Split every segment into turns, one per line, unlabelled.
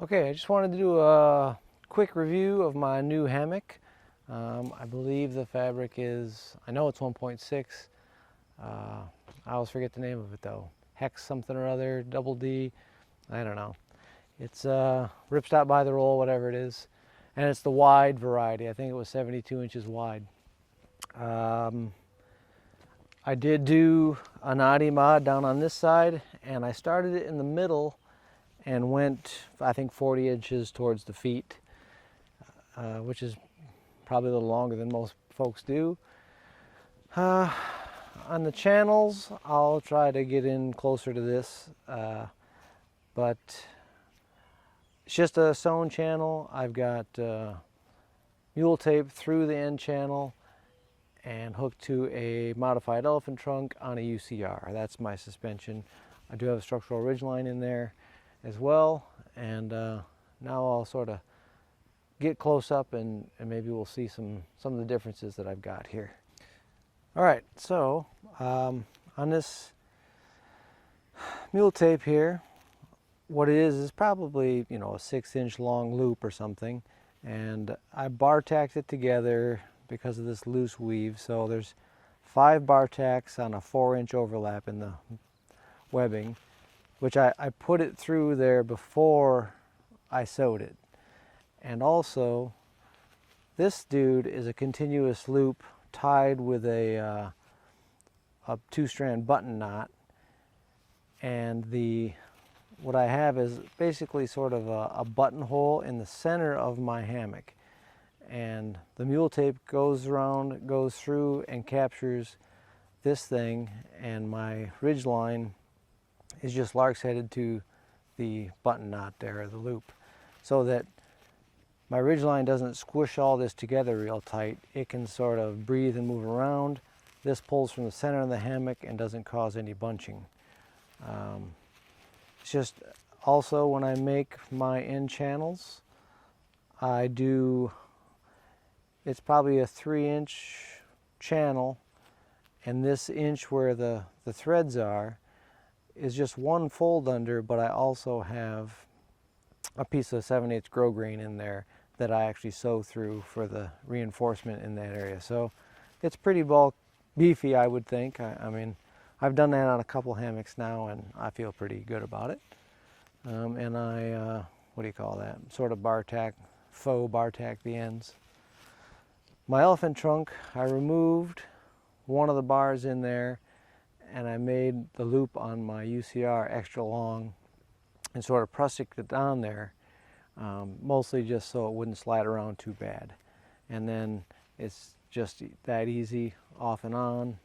Okay, I just wanted to do a quick review of my new hammock. I believe the fabric is, I know it's 1.6. I always forget the name of it though. Hex something or other, double D, I don't know. It's ripstop by the roll, whatever it is. And it's the wide variety. I think it was 72 inches wide. I did do a knotty mod down on this side, and I started it in the middle and went, I think, 40 inches towards the feet, which is probably a little longer than most folks do. On the channels, I'll try to get in closer to this, but it's just a sewn channel. I've got mule tape through the end channel and hooked to a modified elephant trunk on a UCR. That's my suspension. I do have a structural ridgeline in there as well, and now I'll sort of get close up and maybe we'll see some of the differences that I've got here. All right, so on this mule tape here, what it is probably, you know, a 6-inch long loop or something, and I bar tacked it together because of this loose weave. So there's 5 bar tacks on a 4-inch overlap in the webbing, which I put it through there before I sewed it. And also, this dude is a continuous loop tied with a 2-strand button knot. And what I have is basically sort of a buttonhole in the center of my hammock. And the mule tape goes around, goes through and captures this thing, and my ridge line is just lark's headed to the button knot there, the loop, so that my ridge line doesn't squish all this together real tight. It can sort of breathe and move around. This pulls from the center of the hammock and doesn't cause any bunching. It's just also when I make my end channels, it's probably a 3-inch channel, and this inch where the threads are is just one fold under, but I also have a piece of 7/8 grosgrain in there that I actually sew through for the reinforcement in that area. So it's pretty beefy, I would think. I mean, I've done that on a couple hammocks now, and I feel pretty good about it. And I, what do you call that? Sort of faux bar tack the ends. My elephant trunk, I removed one of the bars in there, and I made the loop on my UCR extra long and sort of prussicked it down there, mostly just so it wouldn't slide around too bad. And then it's just that easy off and on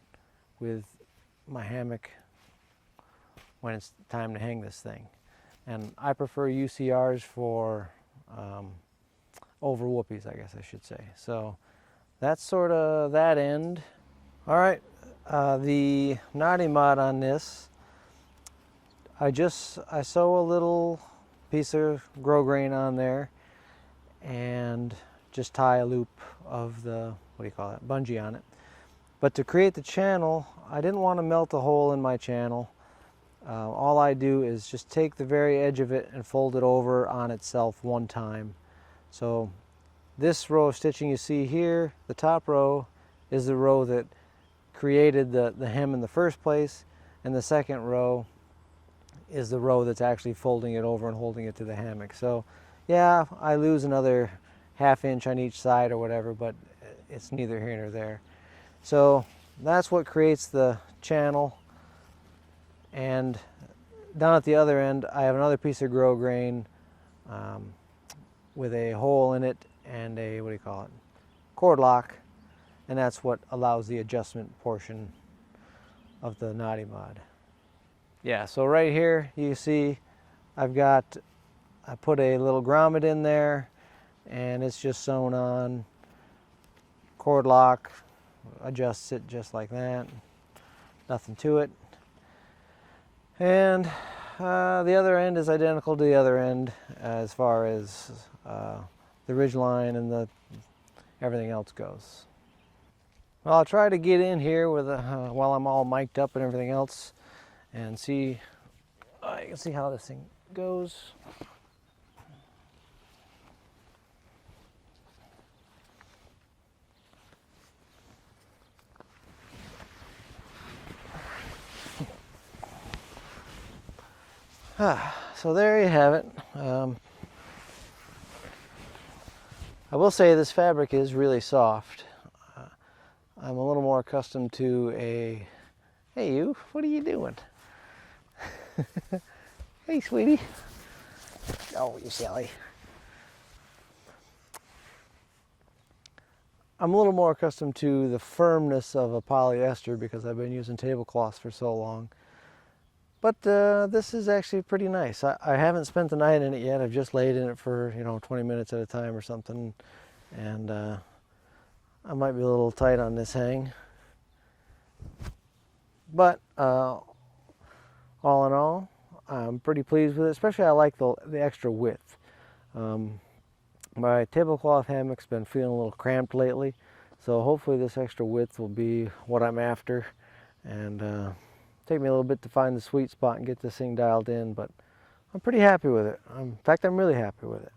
with my hammock when it's time to hang this thing. And I prefer UCRs for over whoopies, I guess I should say. So that's sort of that end. All right, the knotty mod on this, I sew a little piece of grosgrain on there and just tie a loop of the, what do you call it, bungee on it. But to create the channel, I didn't want to melt a hole in my channel. All I do is just take the very edge of it and fold it over on itself one time. So this row of stitching you see here, the top row, is the row that created the hem in the first place, and the second row is the row that's actually folding it over and holding it to the hammock. So yeah, I lose another 1/2 inch on each side or whatever, but it's neither here nor there. So that's what creates the channel. And down at the other end, I have another piece of grosgrain with a hole in it and a, what do you call it, cord lock, and that's what allows the adjustment portion of the knotty mod. Yeah, so right here you see I put a little grommet in there, and it's just sewn on, cord lock, adjusts it just like that, nothing to it. And the other end is identical to the other end as far as the ridge line and everything else goes. Well, I'll try to get in here with while I'm all mic'd up and everything else, and see. You can see how this thing goes. So there you have it. I will say this fabric is really soft. I'm a little more accustomed to a, hey you, what are you doing? Hey sweetie. Oh, you silly. I'm a little more accustomed to the firmness of a polyester because I've been using tablecloths for so long. But this is actually pretty nice. I haven't spent the night in it yet. I've just laid in it for 20 minutes at a time or something, and I might be a little tight on this hang. But all in all, I'm pretty pleased with it. Especially I like the extra width. My tablecloth hammock's been feeling a little cramped lately, so hopefully this extra width will be what I'm after, and take me a little bit to find the sweet spot and get this thing dialed in, but I'm pretty happy with it. In fact, I'm really happy with it.